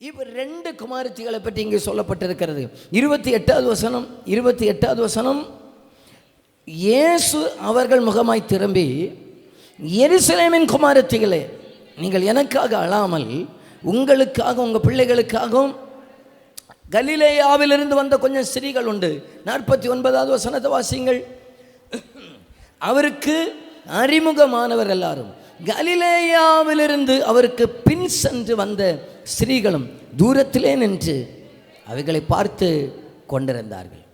இப்போ 2 குமாரத்திகளை பற்றி இங்கே சொல்லப்பட்டிருக்கிறது. 28வது வசனம், இயேசு அவர்கள் முகமாய் திரும்பி, எருசலேமின் குமாரத்திகளே, நீங்கள் எனக்காக அழாமல் உங்களுக்காக உங்கள் பிள்ளைகளுக்காகவும் கலிலேயாவிலிருந்து வந்த கொஞ்சம் ஸ்திரீகள் உண்டு. 49வது வசனத்தை வாசிங்கள். அவருக்கு அறிமுகமானவர் எல்லாரும் கலிலேயாவிலிருந்து அவருக்கு பின் சென்று வந்த ஸ்திரீகளும் தூரத்திலே நின்று அவைகளை பார்த்து கொண்டிருந்தார்கள்.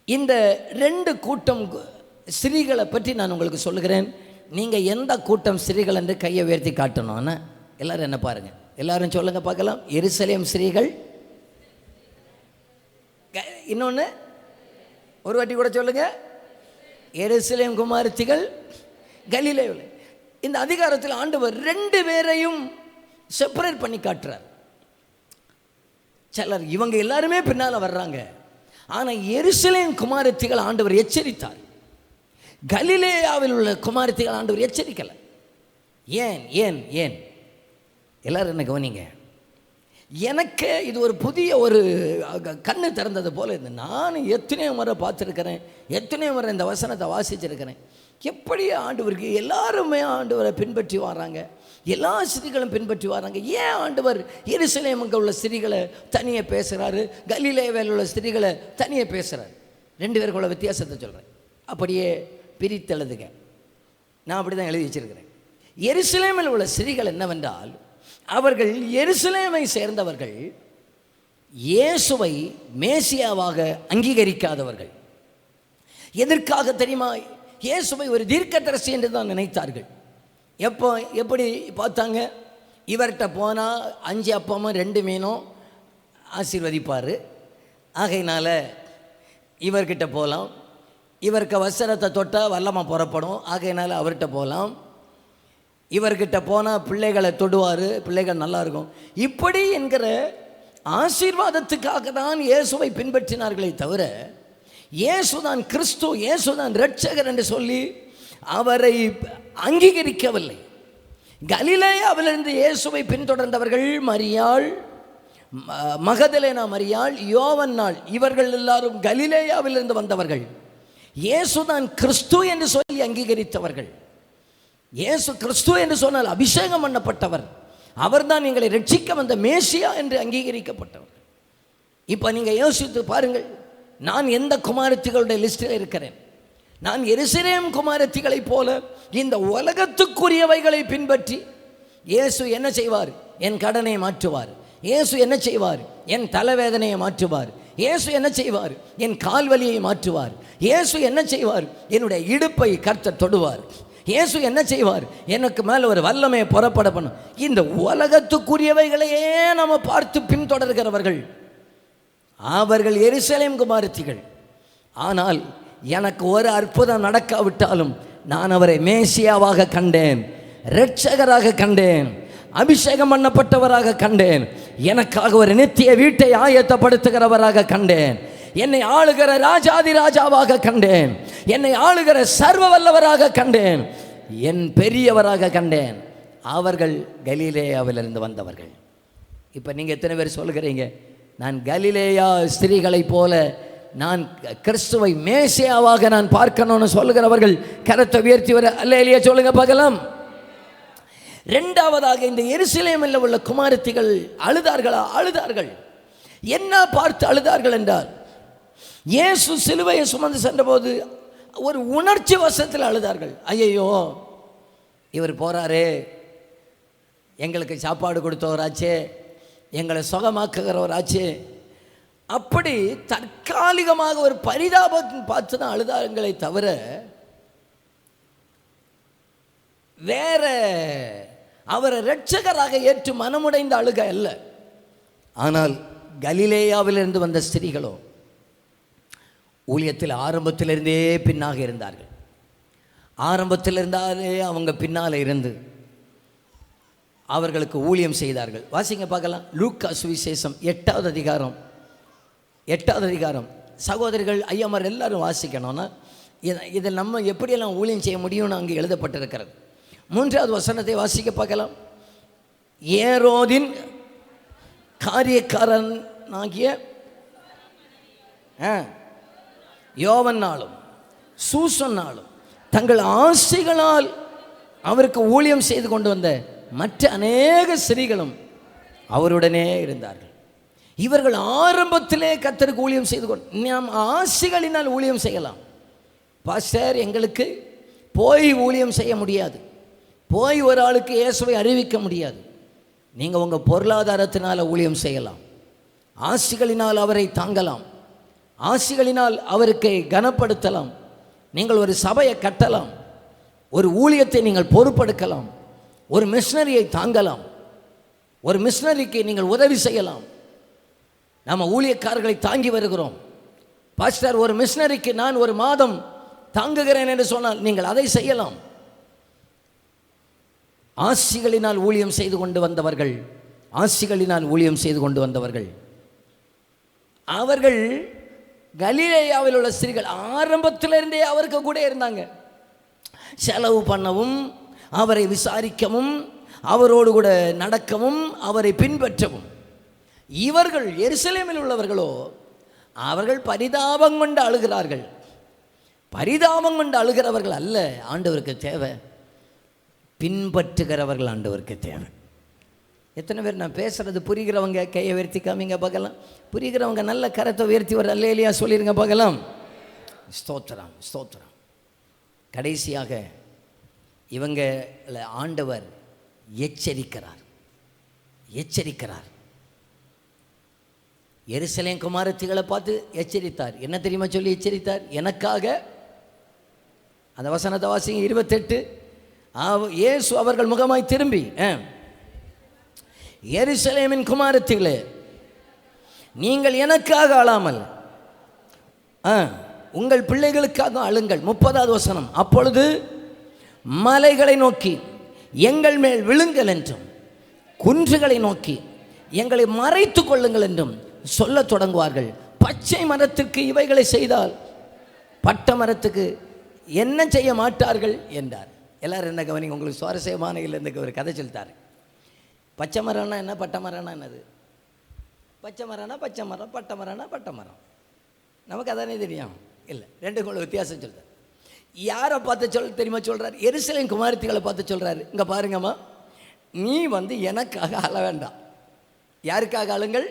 இந்த 2 கூட்டம் ஸ்திரீகளை பற்றி நான் உங்களுக்கு சொல்லுகிறேன். நீங்கள் எந்த கூட்டம் ஸ்திரீகள் என்று கையை உயர்த்தி காட்டணும்னா எல்லாரும் என்ன பாருங்கள், எல்லாரும் சொல்லுங்கள் பார்க்கலாம். எருசலேம் ஸ்திரீகள், இன்னொன்று ஒரு வாட்டி கூட சொல்லுங்க, எருசலேம் குமாரத்திகள், கலிலேயாவில். இந்த அதிகாரத்தில் ஆண்டவர் 2 பேரையும் செப்பரேட் பண்ணி காட்டுறார். சிலர் இவங்க எல்லாருமே பின்னால் வர்றாங்க. ஆனால் எருசலேம் குமாரத்திகள் ஆண்டவர் எச்சரித்தார். கலிலேயாவில் உள்ள குமாரத்திகள் ஆண்டவர் எச்சரிக்கலை. ஏன் ஏன் ஏன் எல்லாரும் என்ன கவனிங்க. எனக்கு இது ஒரு புதிய ஒரு கண்ணு திறந்தது போல இருந்து. நான் எத்தனையோ முறை பார்த்துருக்கிறேன், எத்தனையோ முறை இந்த வசனத்தை வாசிச்சிருக்கிறேன். எப்படி ஆண்டவருக்கு எல்லாருமே ஆண்டவரை பின்பற்றி வராங்க, எல்லா ஸ்திரீகளும் பின்பற்றி வராங்க. ஏன் ஆண்டவர் எருசலேமுக்கு உள்ள ஸ்திரீகளை தனியாக பேசுகிறாரு, கலிலேயாவில் உள்ள ஸ்திரீகளை தனியாக பேசுகிறார்? 2 பேருக்குள்ள வித்தியாசத்தை சொல்கிறேன், அப்படியே பிரித்தெழுதுக. நான் அப்படி தான் எழுதி வச்சிருக்கிறேன். எருசலேமில் உள்ள ஸ்திரீகள் என்னவென்றால், அவர்கள் எருசலேமை சேர்ந்தவர்கள், இயேசுவை மேசியாவாக அங்கீகரிக்காதவர்கள். எதற்காக தெரியுமா? இயேசுவை ஒரு தீர்க்கதரிசி என்று தான் நினைத்தார்கள். எப்படி பார்த்தாங்க? இவர்கிட்ட போனால் 5 அப்பமும் 2 மீனும் ஆசீர்வதிப்பார், ஆகையினால இவர்கிட்ட போகலாம். இவருக்கு வஸ்திரத்தை தொட்டால் வல்லமாக புறப்படும், ஆகையினால அவர்கிட்ட போகலாம். இவர்கிட்ட போனால் பிள்ளைகளை தொடுவார், பிள்ளைகள் நல்லா இருக்கும். இப்படி என்கிற ஆசீர்வாதத்துக்காக தான் இயேசுவை பின்பற்றினார்களே தவிர, இயேசுதான் கிறிஸ்து, இயேசுதான் இரட்சகர் என்று சொல்லி அவரை அங்கீகரிக்கவில்லை. கலிலேயாவிலிருந்து இயேசுவை பின்தொடர்ந்தவர்கள் மரியாள், மகதலேனா மரியாள், யோவன்னாள், இவர்கள் எல்லாரும் கலிலேயாவிலிருந்து வந்தவர்கள். இயேசுதான் கிறிஸ்து என்று சொல்லி அங்கீகரித்தவர்கள். இயேசு கிறிஸ்து என்று சொன்னால் அபிஷேகம் பண்ணப்பட்டவர், அவர்தான் எங்களை ரட்சிக்க வந்த மேசியா என்று அங்கீகரிக்கப்பட்டவர். இப்போ நீங்கள் யோசித்து பாருங்கள், நான் எந்த குமாரத்திகளுடைய லிஸ்டில் இருக்கிறேன்? நான் எருசலேம் குமாரத்திகளைப் போல இந்த உலகத்துக்குரியவைகளை பின்பற்றி, இயேசு என்ன செய்வார்? என் கடனை மாற்றுவார். இயேசு என்ன செய்வார்? என் தலைவேதனையை மாற்றுவார். இயேசு என்ன செய்வார்? என் கால்வலியை மாற்றுவார். இயேசு என்ன செய்வார்? என்னுடைய இடுப்பை கர்த்தர் தொடுவார். இயேசு என்ன செய்வார்? எனக்கு மேலே ஒரு வல்லமையை புறப்பட பண்ணும். இந்த உலகத்துக்குரியவைகளையே நம்ம பார்த்து பின்தொடர்கிறவர்கள் அவர்கள் எருசலேம் குமாரத்திகள். ஆனால் எனக்கு ஒரு அற்புதம் நடக்காவிட்டாலும் நான் அவரை மேசியாவாக கண்டேன், இரட்சகராக கண்டேன், அபிஷேகம் பண்ணப்பட்டவராக கண்டேன், எனக்காக ஒரு நித்திய வீட்டை ஆயத்தப்படுத்துகிறவராக கண்டேன், என்னை ஆளுகிற ராஜாதி ராஜாவாக கண்டேன், என்னை ஆளுகிற சர்வ வல்லவராக கண்டேன், என் பெரியவராக கண்டேன். அவர்கள் கலிலேயாவிலிருந்து வந்தவர்கள். இப்போ நீங்கள் எத்தனை பேர் சொல்லுகிறீங்க, நான் கலிலேயா ஸ்திரீகளைப் போல நான் கிறிஸ்துவை மேசியாவாக நான் பார்க்கணும்னு சொல்லுகிறவர்கள் கரத்தை உயர்த்தி வர அல்லேலூயா சொல்லுங்க பார்க்கலாம். 2வதாக, இந்த எருசலேமில் உள்ள குமாரத்திகள் அழுதார்களா? அழுதார்கள். என்ன பார்த்து அழுதார்கள் என்றால், இயேசு சிலுவையை சுமந்து சென்றபோது ஒரு உணர்ச்சி வசத்தில் அழுதார்கள். ஐயோ, இவர் போறாரே, எங்களுக்கு சாப்பாடு கொடுத்தவராச்சே, எங்களை சுகமாக்குகிறவராச்சே. அப்படி தற்காலிகமாக ஒரு பரிதாபம் பார்த்து தான் அழுதாங்களே தவிர வேற அவரை இரட்சகராக ஏற்று மனமுடைந்த அழுக அல்ல. ஆனால் கலிலேயாவிலிருந்து வந்த ஸ்திரீகளோ ஊழியத்தில் ஆரம்பத்திலிருந்தே பின்னாக இருந்தார்கள். ஆரம்பத்தில் இருந்தாலே அவங்க பின்னால் இருந்து அவர்களுக்கு ஊழியம் செய்தார்கள். வாசிங்க பார்க்கலாம், லூக்கா சுவிசேஷம் 8வது அதிகாரம். சகோதரிகள், ஐயமார் எல்லாரும் வாசிக்கணும்னா இதில் நம்ம எப்படியெல்லாம் ஊழியம் செய்ய முடியும்னு அங்கே எழுதப்பட்டிருக்கிறது. 3வது வசனத்தை வாசிக்க பார்க்கலாம். ஏரோதின் காரியக்காரனாகிய யோவன்னாலும் சூசன்னாலும் தங்கள் ஆசைகளால் அவருக்கு ஊழியம் செய்து கொண்டு வந்த மற்ற அநேக ஸ்திரீகளும் அவருடனே இருந்தார்கள். இவர்கள் ஆரம்பத்திலே கர்த்தருக்கு ஊழியம் செய்து கொண்டு, நாம் ஆசைகளினால் ஊழியம் செய்யலாம். பாஸ்டர், எங்களுக்கு போய் ஊழியம் செய்ய முடியாது, போய் ஒரு ஆளுக்கு இயேசுவை அறிவிக்க முடியாது. நீங்கள் உங்கள் பொருளாதாரத்தினால் ஊழியம் செய்யலாம், ஆசைகளினால் அவரை தாங்கலாம், ஆசைகளினால் அவருக்கு கனப்படுத்தலாம். நீங்கள் ஒரு சபையை கட்டலாம், ஒரு ஊழியத்தை நீங்கள் பொறுப்பெடுக்கலாம், ஒரு மிஷனரியை தாங்கலாம், ஒரு மிஷனரிக்கு நீங்கள் உதவி செய்யலாம். நம்ம ஊழியக்காரர்களை தாங்கி வருகிறோம். பாஸ்டர், ஒரு மிஷனரிக்கு நான் ஒரு மாதம் தாங்குகிறேன் என்று சொன்னால் நீங்கள் அதை செய்யலாம். ஆசிகளினால் ஊழியம் செய்து கொண்டு வந்தவர்கள், ஆசிகளினால் ஊழியம் செய்து கொண்டு வந்தவர்கள் அவர்கள் கலிலேயாவில் உள்ள ஸ்திரீகள் ஆரம்பத்திலிருந்தே அவருக்கு கூட இருந்தாங்க. செலவு பண்ணவும், அவரை விசாரிக்கவும், அவரோடு கூட நடக்கவும், அவரை பின்பற்றவும். இவர்கள் எருசலேமில் உள்ளவர்களோ அவர்கள் பரிதாபம் கொண்டு அழுகிறார்கள். பரிதாபம் கொண்டு அழுகிறவர்கள் அல்ல ஆண்டவருக்கு தேவை, பின்பற்றுகிறவர்கள் ஆண்டவருக்கு தேவை. எத்தனை பேர் நான் பேசுகிறது புரிகிறவங்க கையை உயர்த்தி காமிங்க பார்க்கலாம். புரிகிறவங்க நல்ல கரத்தை உயர்த்தி ஒரு அல்லேலியா சொல்லிடுங்க பார்க்கலாம். ஸ்தோத்திரம், ஸ்தோத்திரம். கடைசியாக இவங்களை ஆண்டவர் எச்சரிக்கிறார், எச்சரிக்கிறார். எருசலேம் குமாரத்திகளை பார்த்து எச்சரித்தார். என்ன தெரியுமா சொல்லி எச்சரித்தார்? எனக்காக, அந்த வசனத்தை வாசிங்க 28. இயேசு அவர்கள் முகமாய் திரும்பி, எருசலேமின் குமாரத்திகளே, நீங்கள் எனக்காக அழாமல் உங்கள் பிள்ளைகளுக்காக அழுங்கள். 30வது வசனம். அப்பொழுது மலைகளை நோக்கி எங்கள் மேல் விழுங்கள் என்றும், குன்றுகளை நோக்கி எங்களை மறைத்து கொள்ளுங்கள் என்றும் சொல்ல தொடங்குவார்கள். பச்சை மரத்திற்கு இவைகளை செய்தால் பட்ட மரத்துக்கு என்ன செய்ய மாட்டார்கள் என்றார். எல்லாரும் என்ன கவனிங்க, உங்களுக்கு சுவாரஸ்யமான இல்லை இந்த ஒரு கதை சொல்லித்தார். பச்சை மரம்னா என்ன, பட்டை மரம்னா என்னது? பச்சை மரம்னா பச்சை மரம், பட்டை மரம்னா பட்டை மரம். நமக்கு அதானே தெரியும் இல்லை? ரெண்டுக்குள்ள வித்தியாசம் சொல்கிறார். யாரை பார்த்து தெரியுமா சொல்கிறார்? எருசலேம் குமாரத்திகளை பார்த்து சொல்கிறாரு. இங்கே பாருங்கம்மா, நீ எனக்காக அழ வேண்டாம். யாருக்காக அழுங்கள்?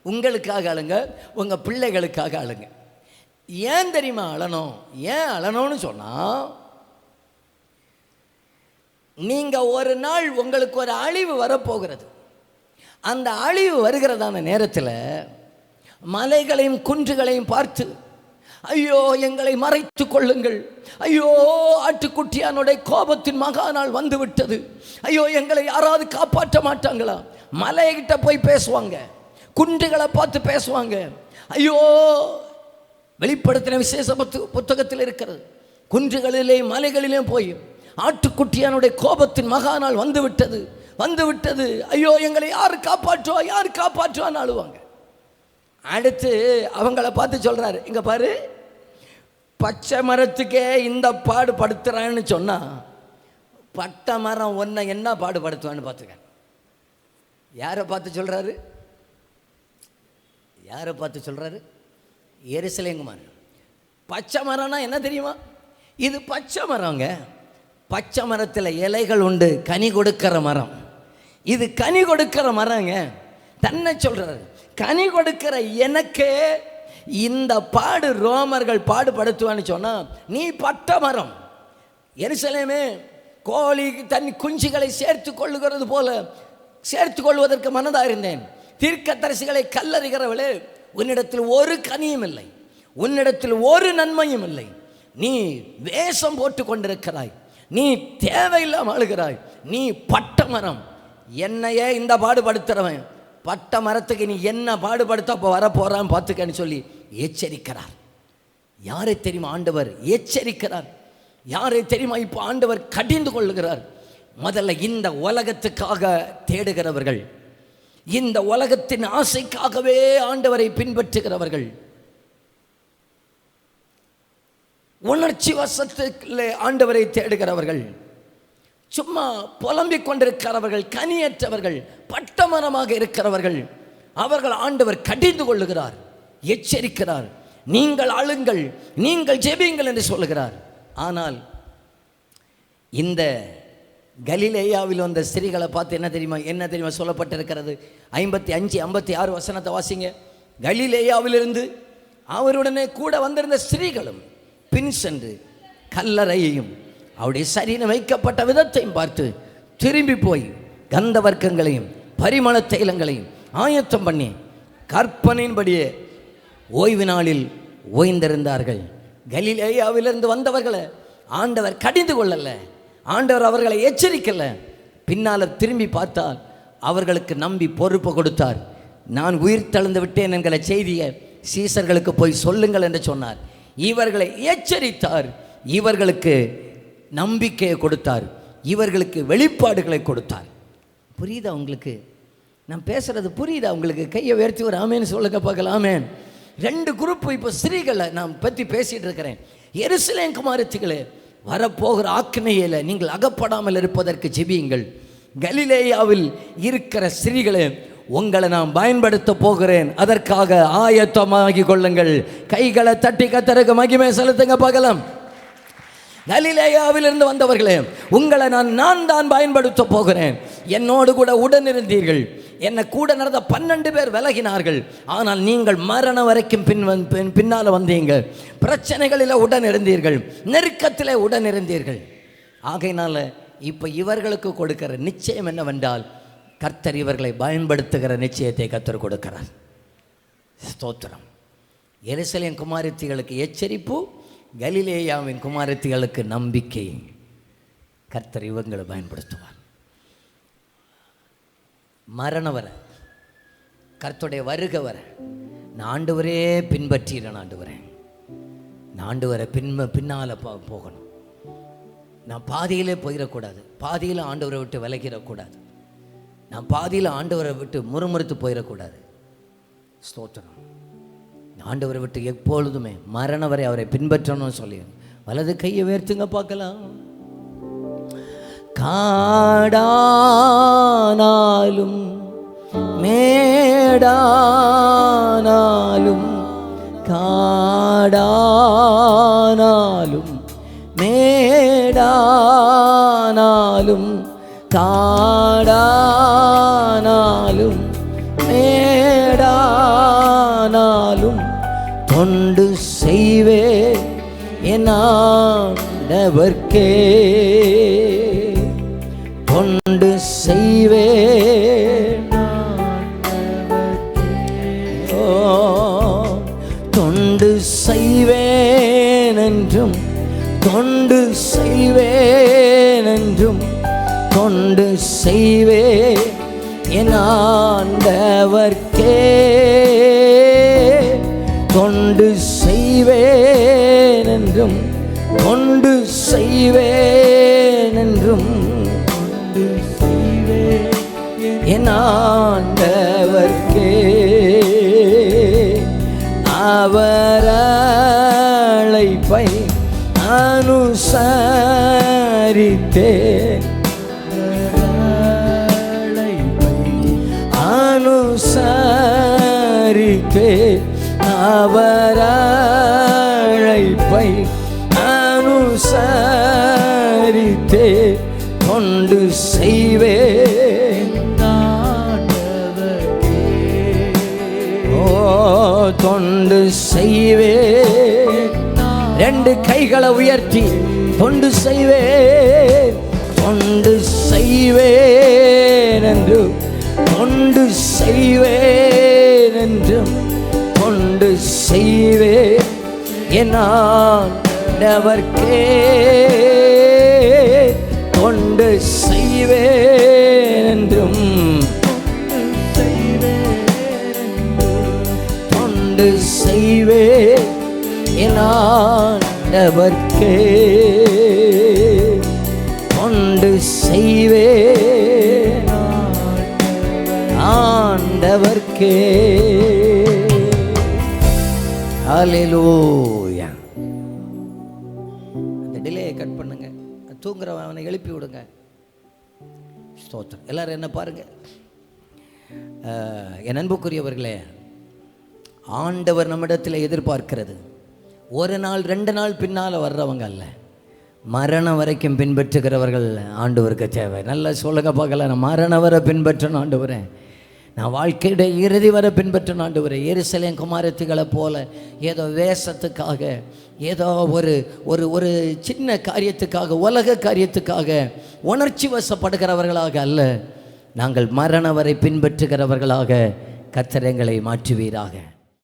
உங்களுக்காக அழுங்க, உங்கள் பிள்ளைகளுக்காக அழுங்க. ஏன் தெரியுமா அழணும்? ஏன் அழணும்னு சொன்னால், நீங்கள் ஒரு நாள் உங்களுக்கு ஒரு அழிவு வரப்போகிறது. அந்த அழிவு வருகிறதான நேரத்தில் மலைகளையும் குன்றுகளையும் பார்த்து, ஐயோ எங்களை மறைத்து கொள்ளுங்கள், ஐயோ ஆட்டுக்குட்டியானுடைய கோபத்தின் மகா நாள் வந்து விட்டது, ஐயோ எங்களை யாராவது காப்பாற்ற மாட்டாங்களா? மலைகிட்ட போய் பேசுவாங்க, குன்றுகளை பார்த்து பேசுவாங்க. ஐயோ, வெளிப்படுத்தின விசேஷ புத்தகத்தில் இருக்கிறது. குன்றுகளிலே மலைகளிலே போய் ஆட்டுக்குட்டியானுடைய கோபத்தின் மகா நாள் வந்து விட்டது, வந்து விட்டது, ஐயோ எங்களை யார் காப்பாற்றுவா, யார் காப்பாற்றுவான்னு அழுவாங்க. அடுத்து அவங்கள பார்த்து சொல்கிறாரு, இங்கே பாரு, பச்சை மரத்துக்கே இந்த பாடு படுத்துறான்னு சொன்னால் பட்டை மரம் ஒன்றை என்ன பாடுபடுத்துவான்னு பார்த்துக்க. யாரை பார்த்து சொல்கிறாரு? யாரை பார்த்து சொல்கிறாரு? எருசலேம் குமாரன். பச்சை மரம்னா என்ன தெரியுமா? இது பச்சை மரங்க. பச்சை மரத்தில் இலைகள் உண்டு, கனி கொடுக்கிற மரம். இது கனி கொடுக்கிற மரங்க. தன்னை சொல்கிறாரு, கனி கொடுக்கிற எனக்கு இந்த பாடு ரோமர்கள் பாடுபடுத்துவான்னு சொன்னால் நீ பட்டை மரம். எருசலேமே, கோழி தன் குஞ்சுகளை சேர்த்து கொள்ளுகிறது போல சேர்த்து கொள்வதற்கு மனதாக இருந்தேன். தீர்க்கதரிசிகளை கல்லறிகிறவளே, உன்னிடத்தில் ஒரு கனியும் இல்லை, உன்னிடத்தில் ஒரு நன்மையும் இல்லை. நீ வேஷம் போட்டு கொண்டிருக்கிறாய், நீ தேவையில்லாமல் அழுகிறாய், நீ பட்டை மரம். என்னையே இந்த பாடுபடுத்துறவன், பட்டை மரத்துக்கு நீ என்ன பாடுபடுத்த அப்போ வரப்போறான்னு பார்த்துக்கன்னு சொல்லி எச்சரிக்கிறார். யாரை தெரியுமா ஆண்டவர் எச்சரிக்கிறார்? யாரை தெரியுமா இப்போ ஆண்டவர் கடிந்து கொள்ளுகிறார்? முதல்ல இந்த உலகத்துக்காக தேடுகிறவர்கள், இந்த உலகத்தின் ஆசைக்காகவே ஆண்டவரை பின்பற்றுகிறவர்கள், உணர்ச்சி வசத்தில் ஆண்டவரை தேடுகிறவர்கள், சும்மா புலம்பிக் கொண்டிருக்கிறவர்கள், கனியற்றவர்கள், பட்டமரமாக இருக்கிறவர்கள், அவர்கள் ஆண்டவர் கடிந்து கொள்ளுகிறார், எச்சரிக்கிறார். நீங்கள் அழுங்கள், நீங்கள் ஜெபியுங்கள் என்று சொல்லுகிறார். ஆனால் இந்த கலிலேயாவில் வந்த ஸ்திரீகளை பார்த்து என்ன தெரியுமா சொல்லப்பட்டிருக்கிறது? 55, 56 வசனத்தை வாசிங்க. கலிலேயாவிலிருந்து அவருடனே கூட வந்திருந்த ஸ்திரீகளும் பின் சென்று கல்லறையையும் அவருடைய சரீரம் வைக்கப்பட்ட விதத்தையும் பார்த்து திரும்பி போய் கந்த வர்க்கங்களையும் பரிமள தைலங்களையும் ஆயத்தம் பண்ணி கற்பனையின்படியே ஓய்வு நாளில் ஓய்ந்திருந்தார்கள். கலிலேயாவிலிருந்து வந்தவர்களை ஆண்டவர் கடிந்து கொள்ளல, ஆண்டவர் அவர்களை எச்சரிக்கல. பின்னால் திரும்பி பார்த்தால் அவர்களுக்கு நம்பி பொறுப்பு கொடுத்தார். நான் உயிர் தழுந்து விட்டேன் என்கிற செய்தியை சீசர்களுக்கு போய் சொல்லுங்கள் என்று சொன்னார். இவர்களை எச்சரித்தார், இவர்களுக்கு நம்பிக்கையை கொடுத்தார், இவர்களுக்கு வெளிப்பாடுகளை கொடுத்தார். புரியுதா உங்களுக்கு? நான் பேசுறது புரியுதா உங்களுக்கு? கையை உயர்த்தி ஒரு ஆமேன்னு சொல்லுங்க பார்க்கலாம். ஆமேன். 2 குரூப் இப்போ ஸ்திரீகளை நான் பற்றி பேசிகிட்டு இருக்கிறேன். எருசலேம் குமாரத்திகளே, வரப்போகிற ஆக்கினையில நீங்கள் அகப்படாமல் இருப்பதற்கு ஜெபியுங்கள். கலிலேயாவில் இருக்கிற ஸ்திரீகளே, உங்களை நான் பயன்படுத்த போகிறேன், அதற்காக ஆயத்தமாகி கொள்ளுங்கள். கைகளை தட்டி கர்த்தருக்கு மகிமை செலுத்துங்க பார்க்கலாம். கலிலேயாவிலிருந்து வந்தவர்களே, உங்களை நான் தான் பயன்படுத்த போகிறேன். என்னோடு கூட உடன் இருந்தீர்கள், என்னை கூட நடந்த 12 பேர் விலகினார்கள். ஆனால் நீங்கள் மரணம் வரைக்கும் பின்னால் வந்தீங்க. பிரச்சனைகளில் உடன் இருந்தீர்கள், நெருக்கத்தில் உடன் இருந்தீர்கள். ஆகையினால இப்போ இவர்களுக்கு கொடுக்கிற நிச்சயம் என்னவென்றால், கர்த்தர் இவர்களை பயன்படுத்துகிற நிச்சயத்தை கர்த்தர் கொடுக்கிறார். ஸ்தோத்திரம். எருசலேம் குமாரத்திகளுக்கு எச்சரிப்பு, கலிலேயாவின் குமாரத்திகளுக்கு நம்பிக்கை. கர்த்தர் இவங்களை பயன்படுத்துவார். மரணம் வர, கர்த்தருடைய வருகை வர நான் ஆண்டவரே பின்பற்றிடுறேன். நான் ஆண்டவரை பின்னால் போகணும். நான் பாதியிலே போயிடக்கூடாது, பாதியில் ஆண்டவரை விட்டு விலகிடக்கூடாது, நான் பாதியில் ஆண்டவரை விட்டு முறுமுறுத்து போயிடக்கூடாது. ஸ்தோத்திரம். ஆண்டவரை விட்டு எப்பொழுதுமே மரணம் வரை அவரை பின்பற்றணும்னு சொல்லி வலது கையை உயர்த்துங்க பார்க்கலாம். காடானாலும் மேடானாலும், காடானாலும் மேடானாலும், காடானாலும் மேடானாலும் தொண்டு செய்வே என் ஆண்டவர்க்கே, தொண்டு செய்வே. தொண்டு செய்வேன் என்றும், தொண்டு செய்வேன் என்றும், தொண்டு செய்வே என் ஆண்டவர்க்கே, தொண்டு செய்வேன் என்றும், தொண்டு செய்வேன் என்றும், தொண்டு செய்வேன் என் ஆண்டவர்க்கே. அவர் அழைப்பை அனுசரித்தேன், அனுசரித்தேன், அவர் அழைப்பை அனுசரித்தேன், தொண்டு செய்வேன். ஓ தொண்டு செய்வேன். 2 கைகளை உயர்த்தி தொண்டு செய்வேன், தொண்டு செய்வேன் என்று, தொண்டு செய்வேன் என்றும், தொண்டு செய்வேன் என் ஆண்டவர்க்கே, தொண்டு செய்வேன் என்றும், தொண்டு செய்வேன் என் ஆண்டவர்க்கே, தொண்டு செய்வேன் ஆண்டவர்க்கே. ஹல்லேலூயா. அந்த டிலேயை கட் பண்ணுங்க. தூங்குறவனை எழுப்பி விடுங்க. ஸ்தோத்திரம். எல்லாரும் என்ன பாருங்க, என் அன்புக்குரியவர்களே, ஆண்டவர் நம்மிடத்தில் எதிர்பார்க்கிறது ஒரு நாள் 2 நாள் பின்னால் வர்றவங்க அல்ல, மரணம் வரைக்கும் பின்பற்றுகிறவர்கள் ஆண்டவருக்கு தேவை. நல்லா சொல்லுங்க பார்க்கலாம். நான் மரணம் வரை பின்பற்றணும் ஆண்டவரே, நான் வாழ்க்கையுடைய இறுதி வரை பின்பற்றணும் ஆண்டவரே. எருசலேம் குமாரத்திகளை போல ஏதோ வேஷத்துக்காக, ஏதோ ஒரு ஒரு ஒரு சின்ன காரியத்துக்காக, உலக காரியத்துக்காக உணர்ச்சி வசப்படுகிறவர்களாக அல்ல, நாங்கள் மரணம் வரை பின்பற்றுகிறவர்களாக கர்த்தர் எங்களை மாற்றுவீராக.